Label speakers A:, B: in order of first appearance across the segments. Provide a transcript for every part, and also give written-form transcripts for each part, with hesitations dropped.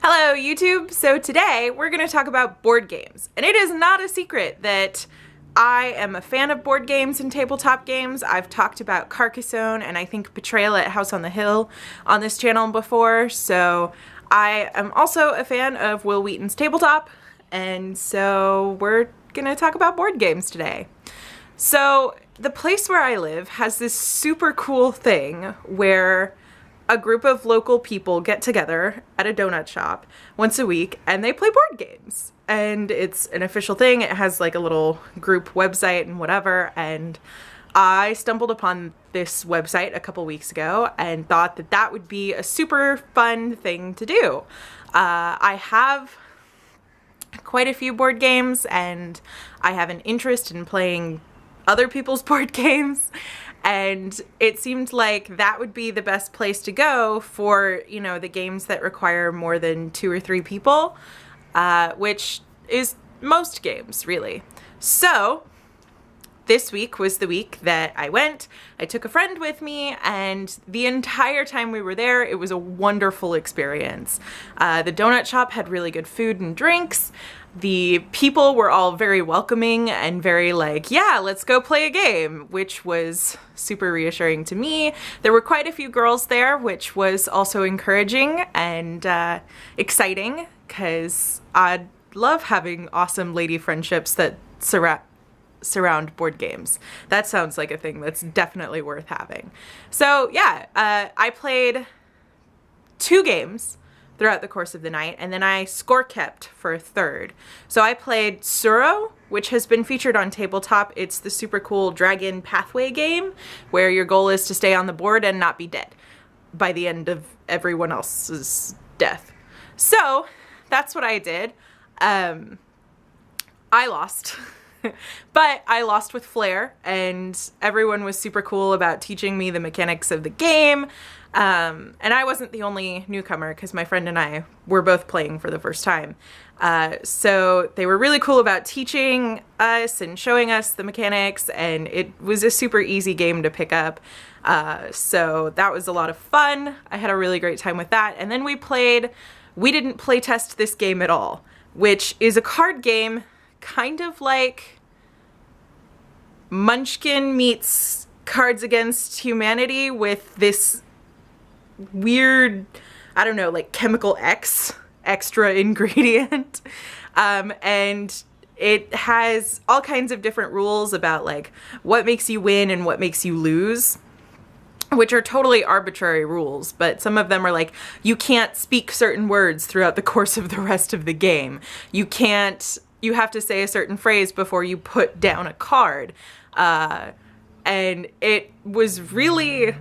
A: Hello YouTube! So today we're going to talk about board games. And it is not a secret that I am a fan of board games and tabletop games. I've talked about Carcassonne and I think Betrayal at House on the Hill on this channel before. So I am also a fan of Will Wheaton's Tabletop, and so we're going to talk about board games today. So the place where I live has this super cool thing where a group of local people get together at a donut shop once a week and they play board games. And it's an official thing. It has like a little group website and whatever. And I stumbled upon this website a couple weeks ago and thought that that would be a super fun thing to do. I have quite a few board games and I have an interest in playing other people's board games. And it seemed like that would be the best place to go for, you know, the games that require more than 2 or 3 people, which is most games, really. So this week was the week that I went. I took a friend with me, and the entire time we were there, it was a wonderful experience. The donut shop had really good food and drinks. The people were all very welcoming and very like, yeah, let's go play a game, which was super reassuring to me. There were quite a few girls there, which was also encouraging and exciting, because I love having awesome lady friendships that surround board games. That sounds like a thing that's definitely worth having. So yeah, I played 2 games throughout the course of the night, and then I score kept for a third. So I played Suro, which has been featured on Tabletop. It's the super cool dragon pathway game where your goal is to stay on the board and not be dead by the end of everyone else's death. So that's what I did. I lost. But I lost with flair, and everyone was super cool about teaching me the mechanics of the game. And I wasn't the only newcomer, because my friend and I were both playing for the first time. So they were really cool about teaching us and showing us the mechanics, and it was a super easy game to pick up. So that was a lot of fun. I had a really great time with that. And then we didn't play test this game at all, which is a card game kind of like Munchkin meets Cards Against Humanity with this weird, I don't know, like chemical X extra ingredient. And it has all kinds of different rules about like what makes you win and what makes you lose, which are totally arbitrary rules, but some of them are like, you can't speak certain words throughout the course of the rest of the game. You have to say a certain phrase before you put down a card. And it was really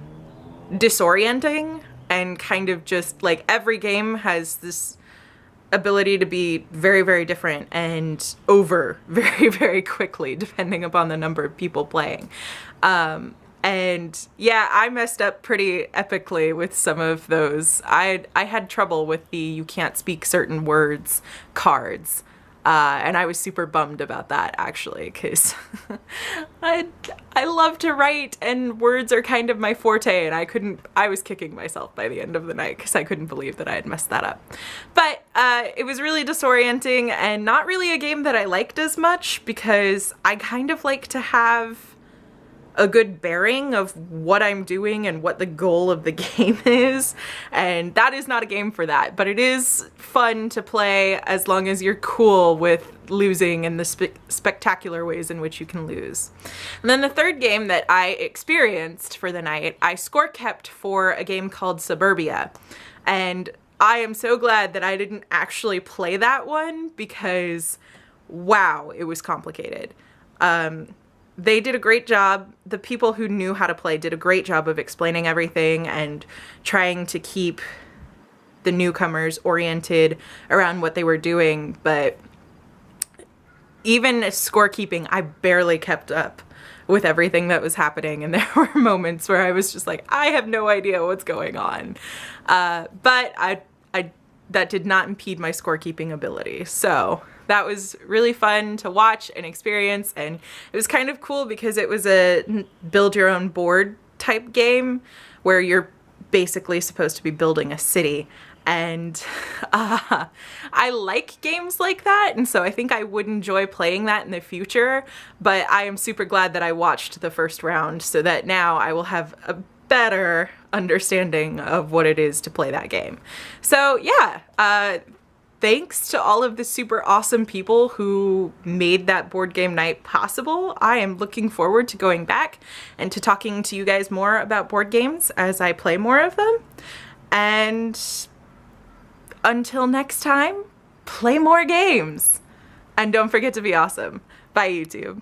A: disorienting and kind of just like every game has this ability to be very, very different and over very, very quickly depending upon the number of people playing. And yeah, I messed up pretty epically with some of those. I had trouble with the you can't speak certain words cards. And I was super bummed about that, actually, because I love to write and words are kind of my forte, and I was kicking myself by the end of the night because I couldn't believe that I had messed that up. But it was really disorienting and not really a game that I liked as much, because I kind of like to have a good bearing of what I'm doing and what the goal of the game is, and that is not a game for that, but it is fun to play as long as you're cool with losing and the spectacular ways in which you can lose. And then the third game that I experienced for the night, I score kept for a game called Suburbia, and I am so glad that I didn't actually play that one, because wow, it was complicated. They did a great job. The people who knew how to play did a great job of explaining everything and trying to keep the newcomers oriented around what they were doing. But even scorekeeping, I barely kept up with everything that was happening. And there were moments where I was just like, I have no idea what's going on. But that did not impede my scorekeeping ability. So that was really fun to watch and experience, and it was kind of cool because it was a build your own board type game where you're basically supposed to be building a city, and I like games like that, and so I think I would enjoy playing that in the future, but I am super glad that I watched the first round so that now I will have a better understanding of what it is to play that game. So yeah, thanks to all of the super awesome people who made that board game night possible. I am looking forward to going back and to talking to you guys more about board games as I play more of them. And until next time, play more games. And don't forget to be awesome. Bye, YouTube.